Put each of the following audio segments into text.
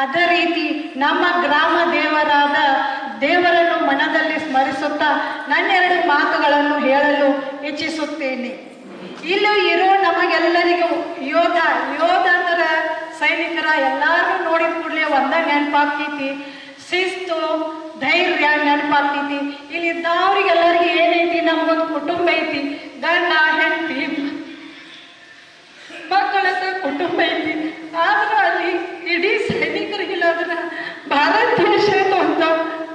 ಅದೇ ರೀತಿ ನಮ್ಮ ಗ್ರಾಮ ದೇವರಾದ ದೇವರನ್ನು ಮನದಲ್ಲಿ ಸ್ಮರಿಸುತ್ತಾ ನನ್ನೆರಡು ಮಾತುಗಳನ್ನು ಹೇಳಲು ಇಚ್ಛಿಸುತ್ತೇನೆ. ಇಲ್ಲಿ ಇರೋ ನಮಗೆಲ್ಲರಿಗೂ ಯೋಧ ಅಂದ್ರೆ ಸೈನಿಕರ ಎಲ್ಲರೂ ನೋಡಿದ ಕೂಡಲೇ ಒಂದ ನೆನಪಾಗ್ತೈತಿ, ಶಿಸ್ತು ಧೈರ್ಯ ನೆನಪಾಗ್ತೈತಿ. ಇಲ್ಲಿದ್ದವ್ರಿಗೆಲ್ಲರಿಗೂ ಏನೈತಿ, ನಮಗೊಂದು ಕುಟುಂಬ ಐತಿ, ಗಂಡ ಹೆಂಡತಿ ಮಕ್ಕಳಂತ ಕುಟುಂಬ ಐತಿ. ಆದ್ರೆ ಅಲ್ಲಿ ಇಡೀ ಸೈನಿಕರಿಗಿಲ್ಲ ಅದನ್ನ ಭಾರತ ದೇಶದ ಒಂದು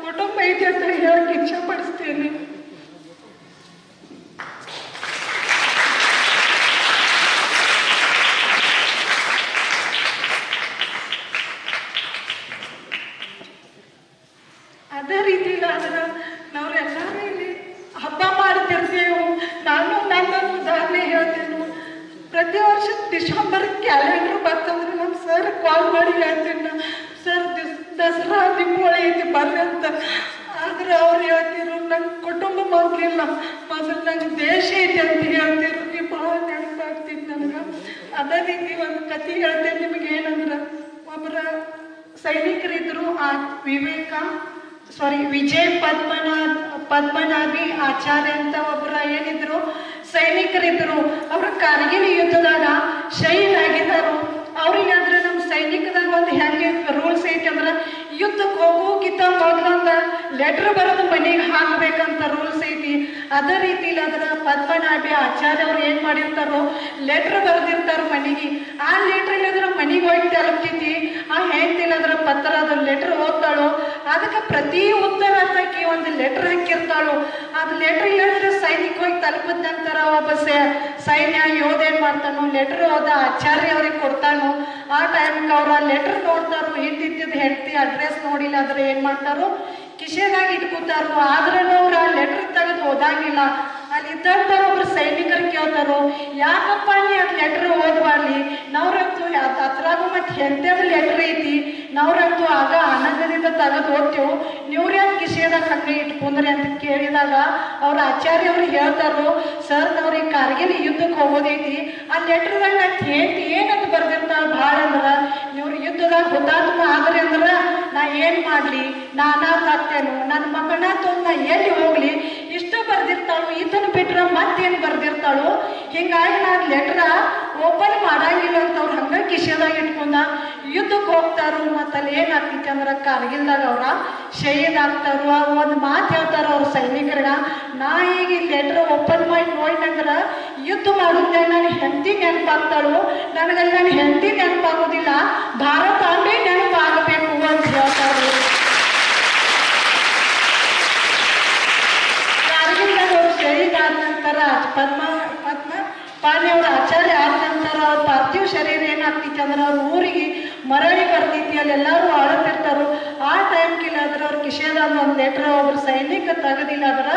ಕುಟುಂಬ ಐತಿ ಅಂತ ಹೇಳಕ್ ಇಚ್ಛಪಡಿಸ್ತೇನೆ. ಅದೇ ರೀತಿ ಅದನ್ನ ನಾವ್ರೆಲ್ಲರೂ ಇಲ್ಲಿ ಹಬ್ಬ ಮಾಡ್ತಿರ್ತೇವೆ. ನಾನು ನನ್ನೊಂದು ಉದಾಹರಣೆ ಹೇಳ್ತೇನೆ. ಪ್ರತಿ ವರ್ಷ ಡಿಸೆಂಬರ್ ಕ್ಯಾಲೆಂಡರ್ ಬರ್ತಂದ್ರೆ ನಮ್ಮ ಸರ್ ಕಾಲ್ ಮಾಡಿ ಹೇಳ್ತೀನಿ, ಸರ್ ದಸರಾ ದೀಪಾವಳಿ ಐತಿ ಬರ್ರಿ ಅಂತ. ಆದ್ರೆ ಅವ್ರು ಹೇಳ್ತಿರು ನಂಗೆ ಕುಟುಂಬ ಮೊದಲಿಲ್ಲ, ಮೊದಲು ನಂಗೆ ದೇಶ ಐತಿ ಅಂತ ಹೇಳ್ತಿರು. ನೀವು ಭಾಳ ನೆನಪಾಗ್ತಿತ್ತು ನನಗೆ. ಅದೇ ರೀತಿ ಒಂದು ಕತೆ ಹೇಳ್ತೇನೆ ನಿಮಗೆ. ಏನಂದ್ರೆ ಒಬ್ಬರ ಸೈನಿಕರಿದ್ರು, ವಿಜಯ್ ಪದ್ಮನಾಭಿ ಆಚಾರ್ಯ ಅಂತ ಒಬ್ಬರ ಏನಿದ್ರು ಸೈನಿಕರಿದ್ರು. ಅವ್ರ ಕಾರ್ಗಿಲ್ ಯುದ್ಧದಾಗ ಶಹೀದ್ ಆಗಿದ್ದರು. ಅವ್ರಿಗೆ ಅಂದ್ರೆ ನಮ್ಮ ಸೈನಿಕದಾಗ ಒಂದು ಹೆಂಗೆ ರೂಲ್ಸ್ ಐತಿ ಅಂದ್ರೆ ಯುದ್ಧಕ್ಕೆ ಹೋಗೋಕ್ಕಿಂತ ಮೊದಲೊಂದು ಲೆಟರ್ ಬರೋದು ಮನೆಗೆ ಹಾಕ್ಬೇಕಂತ ರೂಲ್ಸ್ ಐತಿ. ಅದೇ ರೀತಿ ಅದರ ಪದ್ಮನಾಭಿ ಆಚಾರ್ಯ ಅವ್ರು ಏನ್ ಮಾಡಿರ್ತಾರೋ ಲೆಟರ್ ಬರೆದಿರ್ತಾರ ಮನೆಗೆ. ಆ ಲೆಟರ್ ಇಲ್ಲದ್ರ ಮನೆಗೆ ಹೋಗಿ ತಲುಪ್ತೈತಿ. ಆ ಹೆಂಡತಿಲ್ಲ ಅದ್ರ ಪತ್ರ ಅದ್ರ ಲೆಟರ್ ಓದ್ತಾಳು. ಅದಕ್ಕೆ ಪ್ರತಿ ಉತ್ತರ ಹಾಕಿ ಒಂದು ಲೆಟರ್ ಹಾಕಿರ್ತಾಳು. ಅದು ಲೆಟರ್ ಇಲ್ಲದ್ರೆ ಸೈನಿಕ ಹೋಗಿ ತಲುಪಿದ ನಂತರ ಒಬ್ಬ ಸೈನ್ಯ ಯೋಧ ಏನ್ ಮಾಡ್ತಾನೋ ಲೆಟರ್ ಓದ ಆಚಾರ್ಯ ಅವ್ರಿಗೆ ಕೊಡ್ತಾನೋ. ಆ ಟೈಮ್ಗೆ ಅವ್ರ ಲೆಟರ್ ನೋಡ್ತಾರೋ, ಹಿಂದಿದ್ದ ಹೆಂಡತಿ ಅಡ್ರೆಸ್ ನೋಡಿಲ್ಲ ಆದ್ರೆ ಏನ್ ಮಾಡ್ತಾರೋ ಕಿಶೆನಾಗಿ ಇಟ್ಕೊತಾರೋ. ಆದ್ರೂ ಅವ್ರು ಆ ಲೆಟರ್ ತೆಗೆದು ಓದಂಗಿಲ್ಲ. ಅಲ್ಲಿ ಇದ್ದಂತ ಒಬ್ರು ಸೈನಿಕರು ಕೇಳ್ತಾರೋ, ಯಾಕಪ್ಪ ನೀ ಅದು ಲೆಟರ್ ಓದ್ಬಾರ್ಲಿ, ನಾವ್ರಂತೂ ಅದ್ರಾಗೂ ಮತ್ತೆ ಎಂಥದ್ದು ಲೆಟರ್ ಐತಿ, ನಾವ್ರಂತೂ ಆಗ ಆನಂದದಿಂದ ತೆಗೆದು ಓದ್ತೇವೆ, ನೀವ್ರು ಯಾಕೆ ಕಿಶೆದಾಗ ಹಂಗೆ ಇಟ್ಕೊಂಡ್ರಿ ಅಂತ ಕೇಳಿದಾಗ ಅವ್ರ ಆಚಾರ್ಯ ಅವ್ರಿಗೆ ಹೇಳ್ತಾರೋ, ಸರ್ ನಾವ್ರಿಗೆ ಕಾರ್ಗಿಲ್ ಯುದ್ಧಕ್ಕೆ ಹೋಗೋದೈತಿ, ಆ ಲೆಟರ್ದಾಗ ನಾನು ಹೇಳ್ತಿ ಏನಂತ ಬರ್ದಿರ್ತಾಳೆ ಭಾಳ ಅಂದ್ರೆ, ಇವ್ರು ಯುದ್ಧದಾಗ ಹುತಾತ್ಮ ಆದ್ರಿ ಅಂದ್ರೆ ನಾ ಏನು ಮಾಡಲಿ, ನಾನಾಗ್ತೇನು, ನನ್ನ ಮಕ್ಕಳನ್ನ ತೊಂದು ನಾ ಎಲ್ಲಿ ಹೋಗ್ಲಿ, ಇಷ್ಟು ಬರ್ದಿರ್ತಾಳು. ಇದನ್ನು ಬಿಟ್ರೆ ಮತ್ತೇನು ಬರ್ದಿರ್ತಾಳು. ಹಿಂಗಾಗಿ ನಾನು ಲೆಟ್ರ ಓಪನ್ ಮಾಡಂಗಿಲ್ಲ ಅಂತ ಅವ್ರು ಹಂಗೆ ಕಿಶೆದಾಗ ಇಟ್ಕೊಂಡ ಯುದ್ಧಕ್ಕೆ ಹೋಗ್ತಾರು. ಮತ್ತು ಅಲ್ಲಿ ಏನಾಗ್ತೈತಿ ಅಂದ್ರೆ ಕಾರ್ಗಿಲ್ದಾಗ ಅವ್ರ ಶಹೀದ್ ಆಗ್ತಾರು. ಒಂದು ಮಾತು ಹೇಳ್ತಾರ ಅವ್ರ ಸೈನಿಕರಿಗೆ, ನಾ ಈಗ ಈ ಲೆಟ್ರ್ ಓಪನ್ ಮಾಡಿ ನೋಡಿನಂದ್ರೆ ಯುದ್ಧ ಮಾಡೋದೇ ನನ್ನ ಹೆಂಡತಿ ನೆನಪಾಗ್ತಾಳು, ನನಗಲ್ಲಿ ನನ್ನ ಹೆಂಡತಿ ನೆನಪಾಗೋದಿಲ್ಲ, ಭಾರತಾಂಬೆ ನೆನಪಾಗಬೇಕು ಅಂತ ಹೇಳ್ತಾರೆ. ಕಾರ್ಗಿಲ್ದಾಗ ಅವ್ರು ಶಹೀದ್ ಆದ ನಂತರ ಪಾನಿ ಅವ್ರ ಆಚಾರ್ಯ ಆದ ನಂತರ ಅವ್ರ ಪಾರ್ಥಿವ ಶರೀರ ಏನಾಗ್ತೈತಿ ಅಂದ್ರೆ ಅವ್ರ ಊರಿಗೆ ಮರಳಿ ಬರ್ತೈತಿ. ಅಲ್ಲಿ ಎಲ್ಲರೂ ಆಳುತ್ತಿರ್ತಾರೋ. ಆ ಟೈಮ್ಗಿಲ್ಲ ಆದ್ರೆ ಅವ್ರ ಕಿಶೆದಾಗ ಒಂದು ಲೆಟ್ರ್ ಒಬ್ರು ಸೈನಿಕ ತೆಗೆದಿಲ್ಲ ಆದ್ರೆ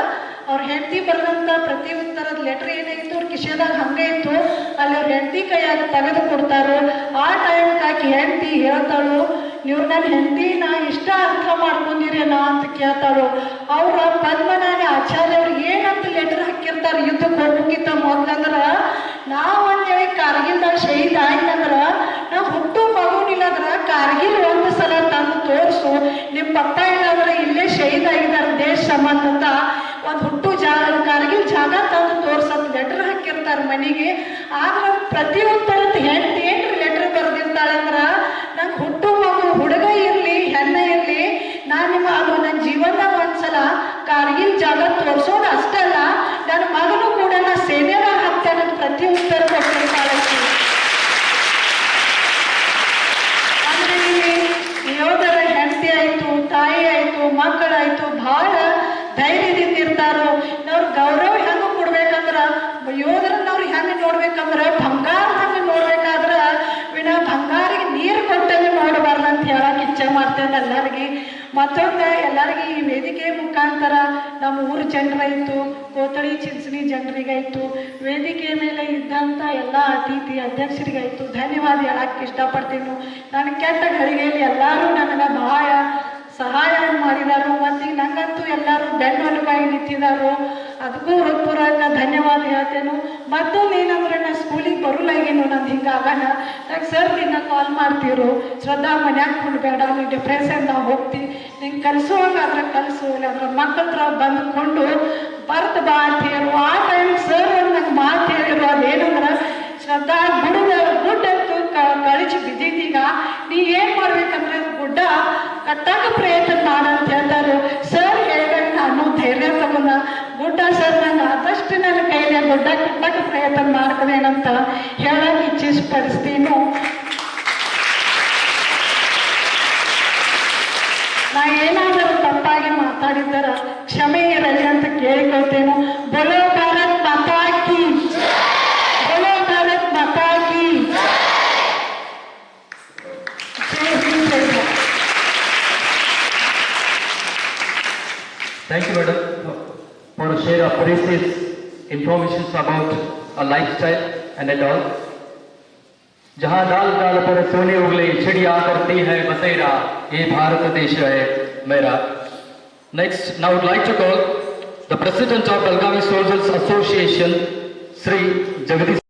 ಅವ್ರ ಹೆಂಡತಿ ಬರೆದಂಥ ಪ್ರತಿ ಉತ್ತರದ ಲೆಟ್ರ್ ಏನಾಗಿತ್ತು ಅವ್ರ ಕಿಶೆದಾಗ ಹಂಗೆ ಇತ್ತು. ಅಲ್ಲಿ ಅವ್ರ ಹೆಂಡತಿ ಕೈಯಾಗ ತೆಗೆದು ಕೊಡ್ತಾರೋ. ಆ ಟೈಮ್ಗೆ ಆಕಿ ಹೆಂಡತಿ ಹೇಳ್ತಾಳು, ನೀವು ನನ್ನ ಹೆಂಡತಿ ನಾ ಇಷ್ಟ ಅರ್ಥ ಮಾಡ್ಕೊಂಡಿರೇನಾ ಅಂತ ಕೇಳ್ತಾಳು. ಅವ್ರ ಪದ್ಮನಾಭಿ ಆಚಾರ್ಯ ಅವ್ರಿಗೆ ಏನಂತ ಲೆಟರ್ ಹಾಕಿರ್ತಾರೆ ಯುದ್ಧಕ್ಕೆ ಹೋಗ್ಬೇಕಿತ್ತ ಮೊದ್ಲಂದ್ರೆ, ನಾವು ಅಂತೇಳಿ ಕಾರ್ಗಿಲ್ದಾಗ ಶಹೀದ್ ಆಯ್ತಂದ್ರೆ ನಾವು ಹುಟ್ಟು ಮಗುನಿಲ್ಲಂದ್ರೆ ಕಾರ್ಗಿಲ್ ಒಂದು ಸಲ ತಂದು ತೋರಿಸು, ನಿಮ್ಮ ಪಪ್ಪ ಇಲ್ಲಾಂದ್ರೆ ಇಲ್ಲೇ ಶಹೀದ್ ಆಗಿದ್ದಾರೆ ದೇಶ ಸಂಬಂಧ ಅಂತ ಒಂದು ಹುಟ್ಟು ಕಾರ್ಗಿಲ್ ಜಾಗ ತಂದು ತೋರ್ಸತ್ ಲೆಟರ್ ಹಾಕಿರ್ತಾರೆ ಮನೆಗೆ. ಆದ್ರೆ ಪ್ರತಿ ಉತ್ತರದ ಹೆಂಡತಿ ಏನ್ರಿ ಲೆಟರ್ ಬರೆದಿರ್ತಾಳೆ ಅಂದ್ರೆ, ನಂಗೆ ಹುಟ್ಟು ಮಗು ಹುಡುಗ ಇರಲಿ ಹೆಣ್ಣ ಇರಲಿ ನಾನು ಅದು ನನ್ನ ಜೀವನದಾಗ ಒಂದ್ಸಲ ಕಾರ್ಗಿಲ್ ಜಾಗ ತೋರಿಸೋದು ಅಷ್ಟಲ್ಲ, ನನ್ನ ಮಗನು ಕೂಡ ನಾ ಸೇನೆದಾಗ ಹಾಕ್ತೇನೆ ಪ್ರತಿ ಉತ್ತರ ಕೊಟ್ಟಿರ್ತಾಳೆ. ಅಂದ್ರೆ ಇಲ್ಲಿ ಯೋಧರ ಹೆಂಡತಿ ಆಯ್ತು, ತಾಯಿ ಆಯ್ತು, ಮಕ್ಕಳಾಯ್ತು ಭಾಳ ಧೈರ್ಯದಿಂದ ಇರ್ತಾರೋ. ನಾವ್ರ ಗೌರವ ಹೆಂಗೆ ಕೊಡ್ಬೇಕಂದ್ರ ಯೋಧರನ್ನ ಅವ್ರು ಹೆಂಗೆ ನೋಡ್ಬೇಕಂದ್ರೆ ಬಂಗಾರ ಹಂಗೆ ನೋಡ್ಬೇಕಾದ್ರ ವಿನಾ ಬಂಗಾರಿಗೆ ನೀರು ಕೊಟ್ಟಂಗೆ ನೋಡಬಾರ್ದು ಅಂತ ಹೇಳಕ್ ಇಚ್ಛೆ ಮಾಡ್ತೇನೆ ಎಲ್ಲರಿಗೆ. ಮತ್ತೊಂದು ಎಲ್ಲರಿಗೆ ಈ ವೇದಿಕೆ ಮುಖಾಂತರ ನಮ್ಮ ಊರು ಜನರಾಯಿತು, ಕೋತಳಿ ಚಿಂಚಣಿ ಜನರಿಗಾಯ್ತು, ವೇದಿಕೆ ಮೇಲೆ ಇದ್ದಂಥ ಎಲ್ಲ ಅತಿಥಿ ಅಧ್ಯಕ್ಷರಿಗಾಯ್ತು ಧನ್ಯವಾದ ಹೇಳಕ್ಕೆ ಇಷ್ಟಪಡ್ತೀನಿ. ನಾನು ಕೆಟ್ಟ ಗಳಿಗೆಯಲ್ಲಿ ಎಲ್ಲರೂ ನನಗೆ ಭಾಳ ಸಹಾಯ ಮಾಡಿದಾರು. ಮತ್ತು ನಂಗಂತೂ ಎಲ್ಲರೂ ಬೆನ್ನೆಲುಬಾಗಿ ನಿಂತಿದ್ದಾರು. ಅದಕ್ಕೂ ಹೃತ್ಪೂರ್ವಕ ಧನ್ಯವಾದ ಹೇಳ್ತೇನೆ. ಮತ್ತೊಂದು ಏನಂದ್ರೆ ನಾ ಸ್ಕೂಲಿಗೆ ಬರಲಾಗೇನು ನಂದು ಹಿಂಗಾಗಣ ನಂಗೆ ಸರ್ ದಿನ ಕಾಲ್ ಮಾಡ್ತೀರು, ಶ್ರದ್ಧಾ ಮನ್ಯಾಗ ಕೊಡಬೇಡ, ನೀನು ಡಿಪ್ರೆಷನ್ದಾಗ ಹೋಗ್ತೀನಿ, ನಿಂಗೆ ಕಲಿಸುವಾಗಾದ್ರೆ ಕಲಿಸು, ಇಲ್ಲಾಂದ್ರೆ ಮಕ್ಕಳ ಹತ್ರ ಬಂದುಕೊಂಡು ಬರ್ತ ಬಾ ಅಂತ ಹೇಳು. ಆ ಟೈಮ್ ಸರ್ ನಂಗೆ ಮಾತು ಹೇಳಿರು, ಅದೇನಂದ್ರೆ ಶ್ರದ್ಧಾ ಗುಡ್ಡಂತೂ ಕಳಿಸಿ ಬಿದ್ದೀಗ, ನೀ ಏನು ಮಾಡ್ಬೇಕಂದ್ರೆ ಗುಡ್ಡ ಕಟ್ಟಕ್ಕೆ ಪ್ರಯತ್ನ ಮಾಡಂತ ಹೇಳ್ತಾರೆ. ಸರ್ ಹೇಳಿದಾಗ ನಾನು ಧೈರ್ಯ ತಗೊಂಡ ಗುಡ್ಡ ಸರ್ ನಂಗೆ ಆದಷ್ಟು ನನ್ನ ಕೈಲಿ ಗುಡ್ಡ ಕಟ್ಟಕ್ಕೆ ಪ್ರಯತ್ನ ಮಾಡ್ಕೊಂಡೇನಂತ ಹೇಳಕ್ಕೆ ಇಚ್ಛಿಸ್ಪಡಿಸ್ತೀನಿ. ನಾ ಏನಾದರೂ ತಪ್ಪಾಗಿ ಮಾತಾಡಿದ್ದರ ಕ್ಷಮೆ ಇರಲಿ ಅಂತ ಕೇಳಿಕೊಳ್ತೇನೆ. ಬಲೋ ಭಾರತ್ ಮಾತಾ ಕಿ, ಬಲೋ ಭಾರತ್ ಮಾತಾ ಕಿ. Thank you, madam, for a share of precious information about a lifestyle and at all. जहाँ डाल डाल पर सोने उगले चिड़िया करती है बसेरा, ये भारत देश है मेरा. Next, now I would like to call the President of Belgavi Soldiers Association, Sri Jagadish.